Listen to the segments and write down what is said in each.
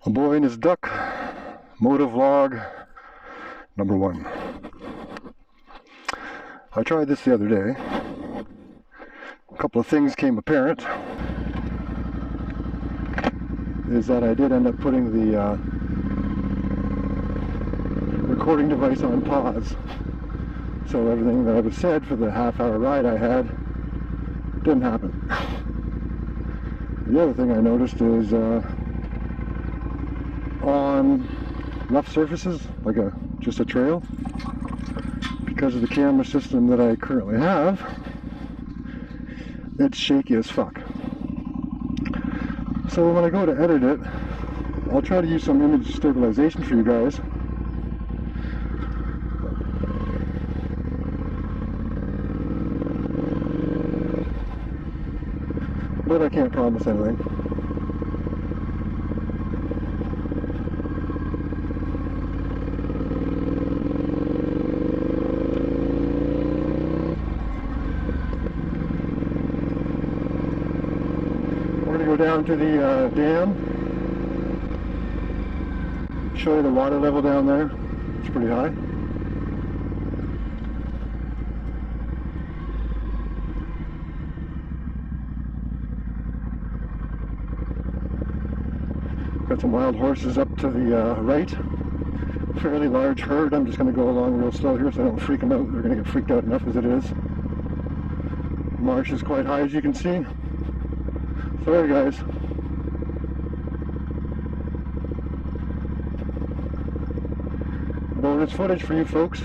A boy and his Duc Moto vlog number 1. I tried this the other day. A couple of things came apparent. Is that I did end up putting the recording device on pause. So everything that was said for the half-hour ride I had didn't happen. The other thing I noticed is on rough surfaces, like just a trail, because of the camera system that I currently have, it's shaky as fuck. So when I go to edit it, I'll try to use some image stabilization for you guys. But I can't promise anything. We're going to go down to the dam, show you the water level down there. It's pretty high. Got some wild horses up to the right. Fairly large herd. I'm just going to go along real slow here so I don't freak them out. They're going to get freaked out enough as it is. The marsh is quite high, as you can see. Sorry guys. Bonus footage for you folks.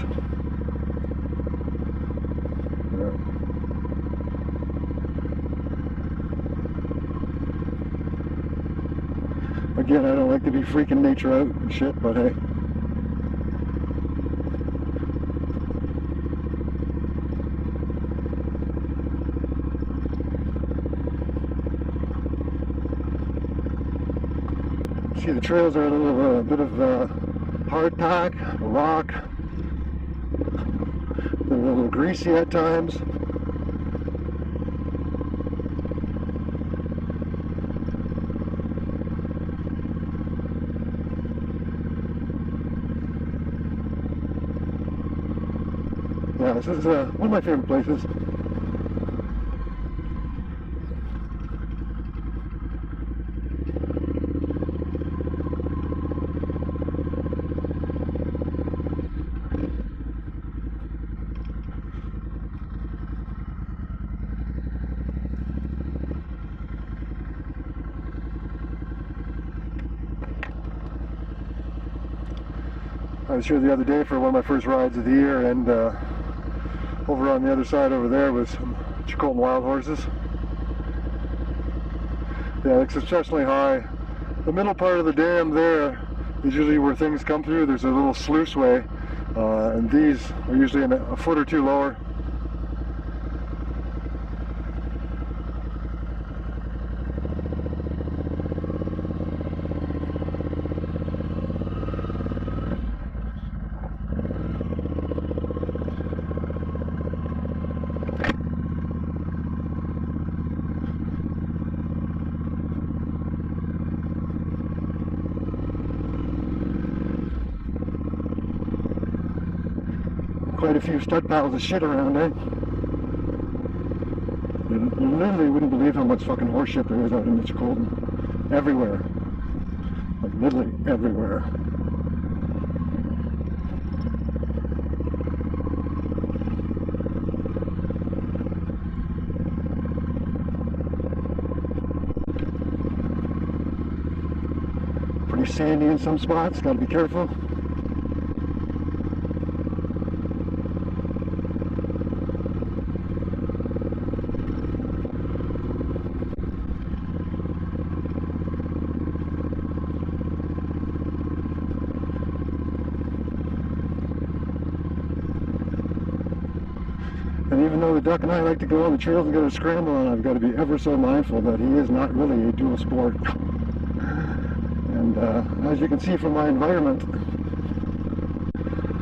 Again, I don't like to be freaking nature out and shit, but hey. See, the trails are a little bit of hardtack, rock. They're a little greasy at times. Yeah, this is one of my favorite places. I was here the other day for one of my first rides of the year, and over on the other side over there was some Chicotan wild horses. Yeah, it's exceptionally high. The middle part of the dam there is usually where things come through. There's a little sluice way, and these are usually a foot or two lower. Quite a few stud piles of shit around, eh? You literally wouldn't believe how much fucking horse shit there is out in Chicotan. Everywhere. Like literally everywhere. Pretty sandy in some spots, gotta be careful. And even though the Duc and I like to go on the trails and get a scramble on, I've got to be ever so mindful that he is not really a dual sport. And as you can see from my environment,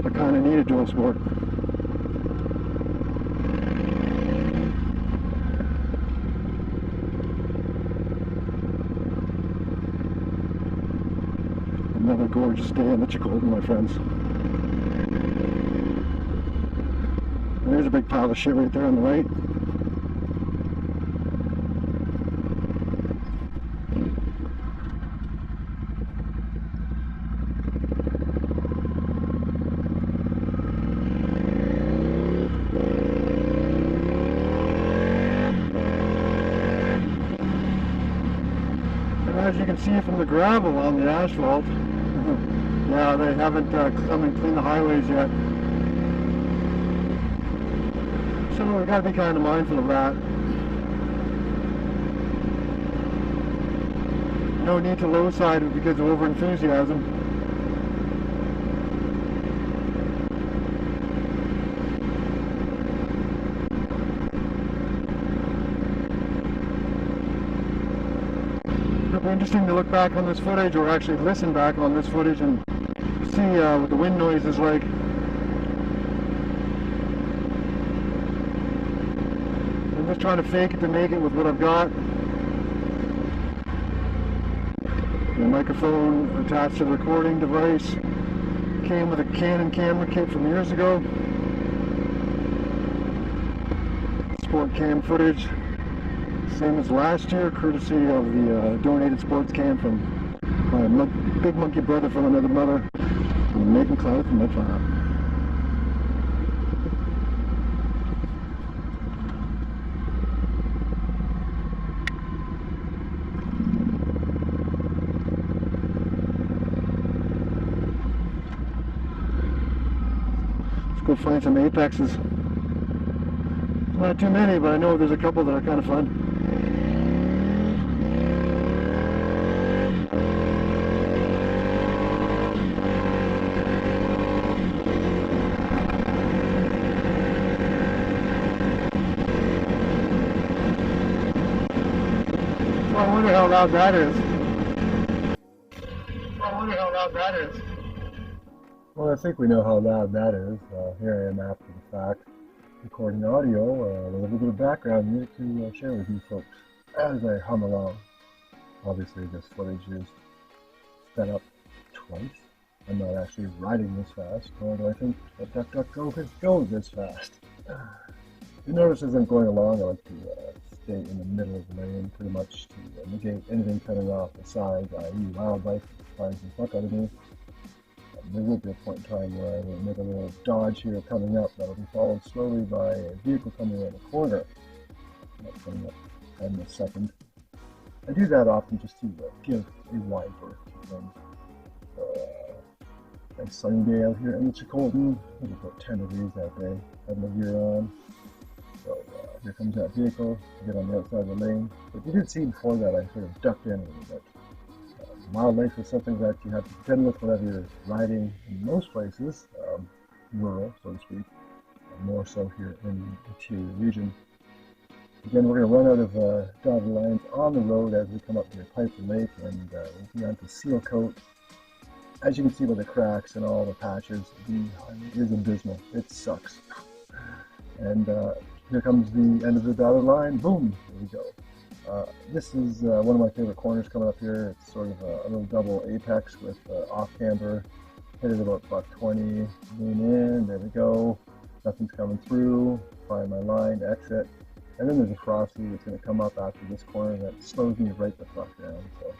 I kind of need a dual sport. Another gorgeous day in the Chicolden, my friends. And there's a big pile of shit right there on the right. As you can see from the gravel on the asphalt, yeah, they haven't come and cleaned the highways yet. So we've got to be kind of mindful of that. No need to low side it because of over enthusiasm. It'll be interesting to look back on this footage, or actually listen back on this footage and see what the wind noise is like. I'm just trying to fake it to make it with what I've got. The microphone attached to the recording device came with a Canon camera kit from years ago. Sport cam footage, same as last year, courtesy of the donated sports cam from my big monkey brother from another mother, from Making Cloud from my farm. Let's go find some apexes. Not too many, but I know there's a couple that are kind of fun. So I wonder how loud that is. Well, I think we know how loud that is. Here I am after the fact, recording audio, with a little bit of background music to share with you folks as I hum along. Obviously this footage is sped up twice. I'm not actually riding this fast, nor do I think that DuckDuckGo can go this fast. You notice as I'm going along, I like to stay in the middle of the lane pretty much to negate anything coming off the side, i.e. wildlife flies the fuck out of me. There will be a point in time where I will make a little dodge here coming up that will be followed slowly by a vehicle coming around the corner. That's coming up in a second. I do that often just to give a wide berth to things. Nice sunny day out here in the Chicolden. It was about 10 degrees that day, had my gear on. So here comes that vehicle, get on the outside of the lane. But you did see before that I sort of ducked in a little bit. Wildlife is something that you have to contend with whenever you're riding in most places, rural, so to speak, more so here in the interior region. Again, we're going to run out of dotted lines on the road as we come up near Piper Lake, and we'll be on to Seal Coat. As you can see by the cracks and all the patches, the highway is abysmal. It sucks. And here comes the end of the dotted line. Boom! Here we go. This is one of my favorite corners coming up here. It's sort of a little double apex with off camber. Hit it about $120. Lean in. There we go. Nothing's coming through. Find my line. Exit. And then there's a frosty that's going to come up after this corner that slows me right the fuck down. So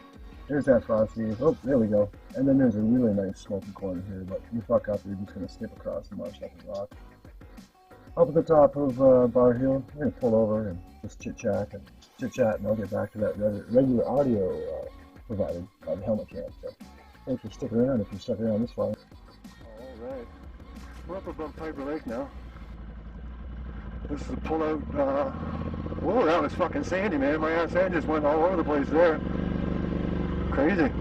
there's that frosty. Oh, there we go. And then there's a really nice smoky corner here. But you fuck up, you're just going to skip across and march up the rock. Up at the top of Bar Hill, we're going to pull over and just chit-chat, and I'll get back to that regular audio provided by the helmet cam. So thanks for sticking around if you're stuck around this far. Alright, we're up above Piper Lake now. This is a pull-out, whoa, that was fucking sandy, man. My ass end just went all over the place there. Crazy.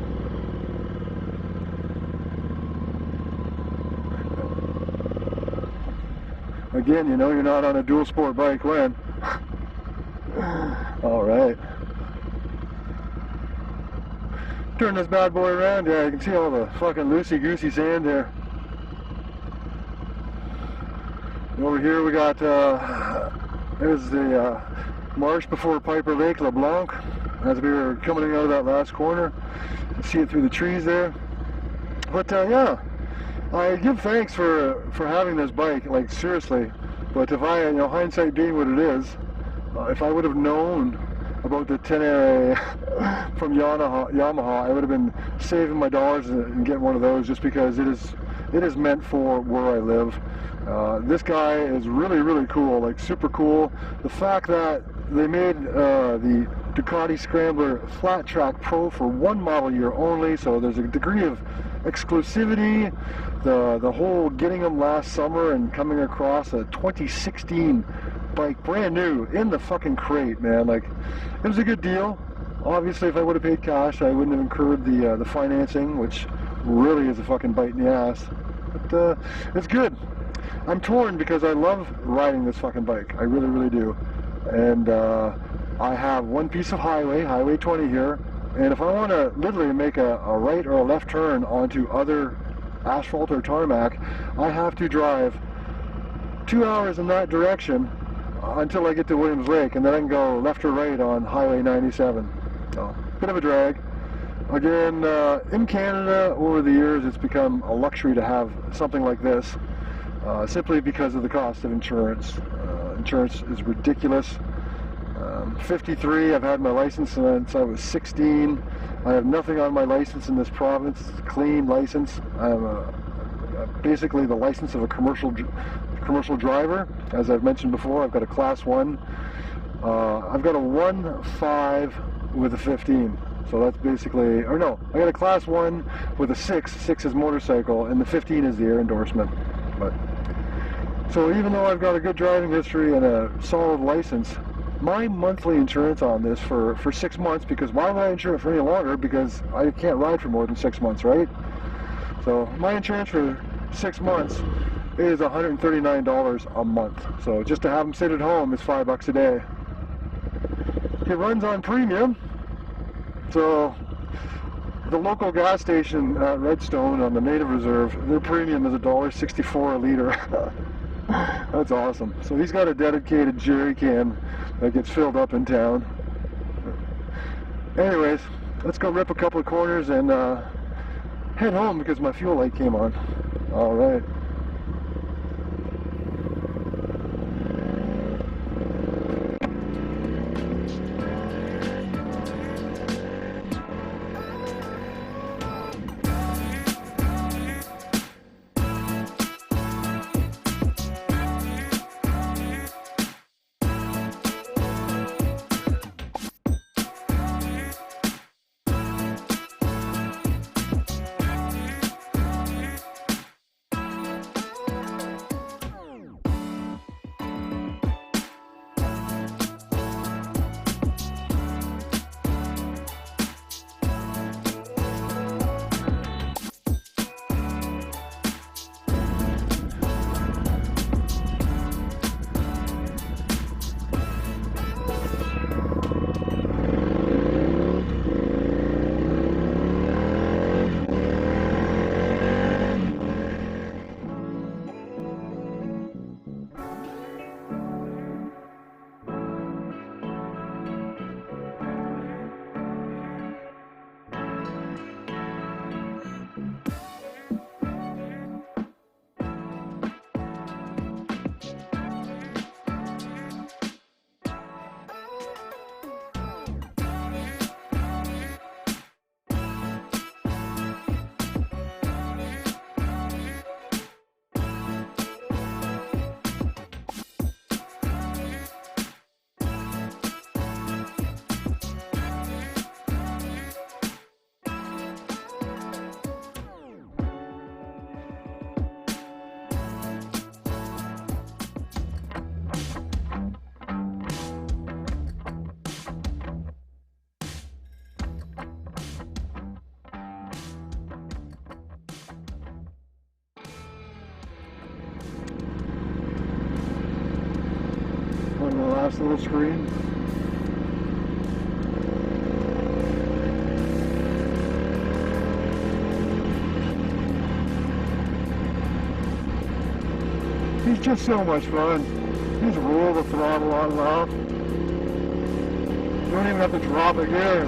Again, you know you're not on a dual sport bike when. Alright. Turn this bad boy around, yeah, you can see all the fucking loosey-goosey sand there. Over here we got, there's the marsh before Piper Lake, LeBlanc. As we were coming out of that last corner, you can see it through the trees there. But yeah, I give thanks for having this bike, like seriously. But if I, hindsight being what it is, if I would have known about the Tenere from Yamaha, I would have been saving my dollars and getting one of those, just because it is meant for where I live. This guy is really, really cool, like super cool. The fact that they made the Ducati Scrambler Flat Track Pro for one model year only, so there's a degree of exclusivity. The whole getting them last summer and coming across a 2016 bike, brand new, in the fucking crate, man. Like, it was a good deal. Obviously, if I would have paid cash, I wouldn't have incurred the financing, which really is a fucking bite in the ass. But it's good. I'm torn because I love riding this fucking bike. I really, really do. And I have one piece of Highway 20 here, and if I want to literally make a right or a left turn onto other asphalt or tarmac, I have to drive 2 hours in that direction until I get to Williams Lake, and then I can go left or right on Highway 97. So, bit of a drag. Again, in Canada, over the years, it's become a luxury to have something like this, simply because of the cost of insurance. Insurance is ridiculous. 53, I've had my license since I was 16. I have nothing on my license in this province. It's a clean license. I have basically the license of a commercial driver. As I've mentioned before, I've got a class 1. I've got a 1.5 with a 15. So that's basically, or no, I got a class 1 with a 6. 6 is motorcycle, and the 15 is the air endorsement. But so even though I've got a good driving history and a solid license, my monthly insurance on this for 6 months, because why would I insure it for any longer? Because I can't ride for more than 6 months, right? So my insurance for 6 months is $139 a month. So just to have them sit at home is $5 a day. It runs on premium. So the local gas station at Redstone on the Native Reserve, their premium is $1.64 a liter. That's awesome. So he's got a dedicated jerry can that gets filled up in town. Anyways, let's go rip a couple of corners and head home because my fuel light came on. All right. On the last little screen. He's just so much fun. You just roll the throttle on and off. You don't even have to drop it here.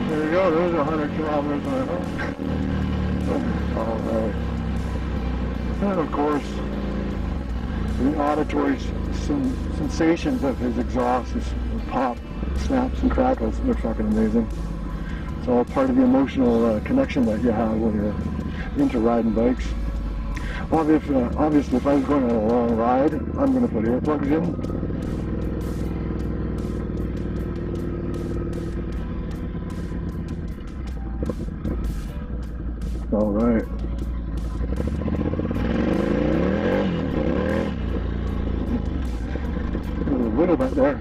There you go. Oh, there's 100 kilometers an hour. All right. And of course, the auditory sensations of his exhaust, his pop, snaps, and crackles, they're fucking amazing. It's all part of the emotional connection that you have when you're into riding bikes. Obviously, if I was going on a long ride, I'm going to put earplugs in. All right. A little bit there.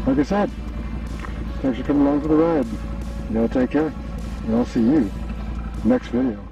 Like I said, thanks for coming along for the ride. You gotta take care, and I'll see you next video.